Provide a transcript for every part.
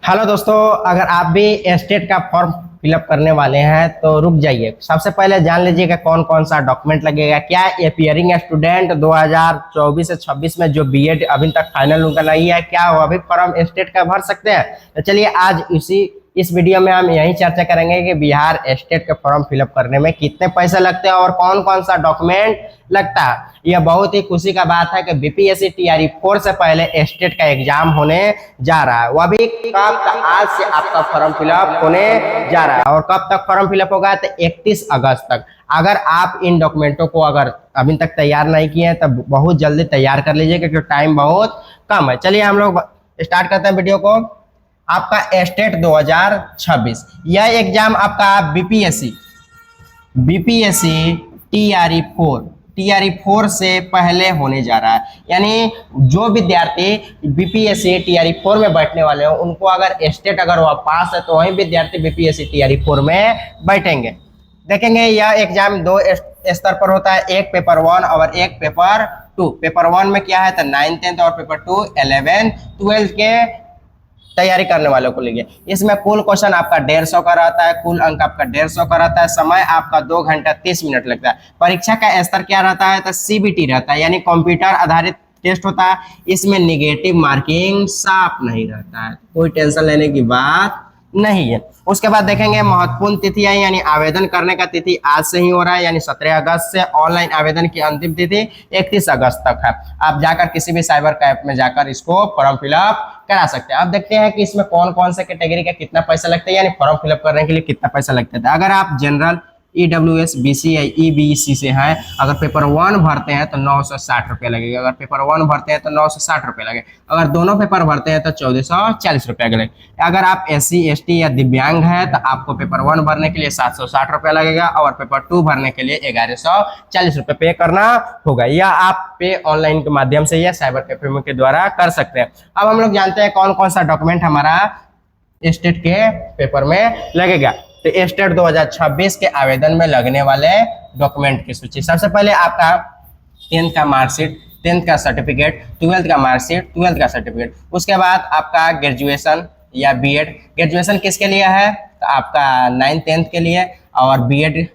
Hello दोस्तों, अगर आप भी स्टेट का फॉर्म फिलअप करने वाले हैं तो रुक जाइए। सबसे पहले जान लीजिएगा कौन कौन सा डॉक्यूमेंट लगेगा। क्या एपियरिंग स्टूडेंट 2024 से 26 में जो बीएड अभी तक फाइनल उनका नहीं है, क्या वो अभी फॉर्म स्टेट का भर सकते हैं? तो चलिए आज इस वीडियो में हम यही चर्चा करेंगे कि बिहार स्टेट के फॉर्म फिलअप करने में कितने पैसे लगते हैं और कौन कौन सा डॉक्यूमेंट लगता है। यह बहुत ही खुशी का बात है कि बीपीएससी टीआरई 4 से पहले स्टेट का एग्जाम होने जा रहा है। वह भी कब? आज से आपका फॉर्म फिलअप होने जा रहा है। और कब तक फॉर्म फिलअप होगा? तो 31 अगस्त तक। अगर आप इन डॉक्यूमेंटों को अगर अभी तक तैयार नहीं किए हैं तो बहुत जल्दी तैयार कर लीजिए क्योंकि टाइम बहुत कम है। चलिए हम लोग स्टार्ट करते हैं वीडियो को। आपका स्टेट 2026 यह एग्जाम आपका बीपीएससी टीआरई 4 से पहले होने जा रहा है। यानी जो विद्यार्थी बीपीएससी टीआरई 4 में बैठने वाले हो उनको अगर स्टेट अगर वह पास है तो वही विद्यार्थी बीपीएससी टीआरई 4 में बैठेंगे। देखेंगे यह एग्जाम दो स्तर पर होता है, एक पेपर 1 और एक पेपर 2। पेपर 1 में क्या है तो 9th 10th और पेपर 2 11th 12th के तैयारी करने वालों को लिए। इसमें कुल क्वेश्चन आपका 150 का रहता है, कुल अंक आपका 150 का रहता है, समय आपका 2 घंटा 30 मिनट लगता है। परीक्षा का स्तर क्या रहता है तो सीबीटी रहता है, यानी कंप्यूटर आधारित टेस्ट होता है। इसमें निगेटिव मार्किंग साफ नहीं रहता है, कोई टेंशन लेने की बात नहीं है। उसके बाद देखेंगे महत्वपूर्ण तिथियां, यानी आवेदन करने का तिथि आज से ही हो रहा है, यानी 17 अगस्त से। ऑनलाइन आवेदन की अंतिम तिथि 31 अगस्त तक है। आप जाकर किसी भी साइबर कैफ में जाकर इसको फॉर्म फिलअप करा सकते हैं। अब देखते हैं कि इसमें कौन कौन से कैटेगरी का कितना पैसा लगता है, यानी फॉर्म फिलअप करने के लिए कितना पैसा लगता है। अगर आप जनरल ईडब्ल्यूएस बीसीआई ईबीसी से हैं, अगर पेपर 1 भरते हैं तो 960 रुपये लगेगा। अगर पेपर 1 भरते हैं तो 960 रुपये लगेगा। अगर दोनों पेपर भरते हैं तो 1440 रुपये लगेगा। अगर आप एससी एसटी या दिव्यांग हैं तो आपको पेपर 1 भरने के लिए 760 रुपये लगेगा और पेपर 2 भरने के लिए 1140 रुपये पे करना होगा। या आप पे ऑनलाइन के माध्यम से या साइबर कैफे के द्वारा कर सकते हैं। अब हम लोग जानते हैं कौन कौन सा डॉक्यूमेंट हमारा स्टेट के पेपर में लगेगा। तो स्टेट 2026 के आवेदन में लगने वाले डॉक्यूमेंट की सूची। सबसे पहले आपका 10th का मार्कशीट, 10th का सर्टिफिकेट, 12th का मार्कशीट, 12th का सर्टिफिकेट। उसके बाद आपका ग्रेजुएशन या बीएड। ग्रेजुएशन किसके लिए है तो आपका 9th 10th के लिए, और बीएड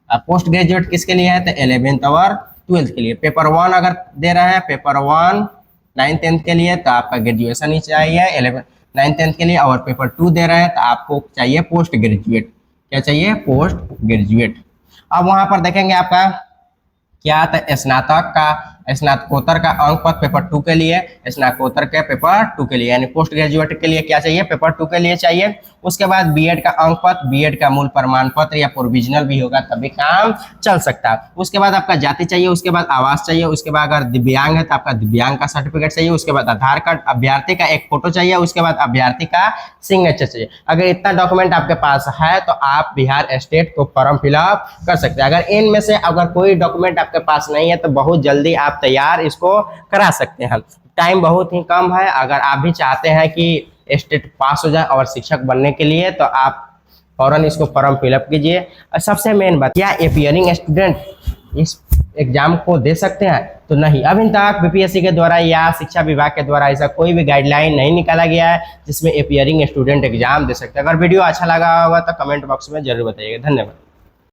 पोस्ट ग्रेजुएट किसके लिए है तो 11th और 12th के लिए। पेपर 1 अगर दे रहे हैं, पेपर 1 9th 10th के लिए तो आपका ग्रेजुएशन ही चाहिए 9th 10th के लिए, और पेपर 2 दे रहे हैं तो आपको चाहिए पोस्ट ग्रेजुएट। क्या चाहिए? Post graduate. अब वहां पर देखेंगे आपका क्या था, स्नातकोत्तर का अंक पत्र पेपर 2 के लिए, स्नातकोत्तर के पेपर 2 के लिए, यानी पोस्ट ग्रेजुएट के लिए क्या चाहिए? पेपर 2 के लिए चाहिए। उसके बाद बीएड का अंक पत्र, बीएड का मूल प्रमाण पत्र या प्रोविजनल भी होगा तभी काम चल सकता है। उसके बाद आपका जाति चाहिए, उसके बाद आवास चाहिए, उसके बाद अगर दिव्यांग है तो आपका दिव्यांग का सर्टिफिकेट चाहिए, उसके बाद आधार कार्ड, अभ्यर्थी का एक फोटो चाहिए, उसके बाद अभ्यर्थी का सिग्नेचर चाहिए। अगर इतना डॉक्यूमेंट आपके पास है तो आप बिहार स्टेट को फॉर्म फिलअप कर सकते हैं। अगर इनमें से अगर कोई डॉक्यूमेंट आपके पास नहीं है तो बहुत जल्दी आप तैयार इसको करा सकते हैं। टाइम बहुत ही कम है। अगर आप भी चाहते हैं कि स्टेट पास हो जाए और शिक्षक बनने के लिए तो आप फौरन इसको फॉर्म फिलअप कीजिए। और सबसे मेन बात, क्या एपियरिंग स्टूडेंट इस एग्जाम को दे सकते हैं? तो नहीं, अभी तक बीपीएससी के द्वारा या शिक्षा विभाग के द्वारा ऐसा कोई भी गाइडलाइन नहीं निकाला गया है जिसमें एपियरिंग स्टूडेंट एग्जाम दे सकते हैं। अगर वीडियो अच्छा लगा होगा तो कमेंट बॉक्स में जरूर बताइएगा। धन्यवाद।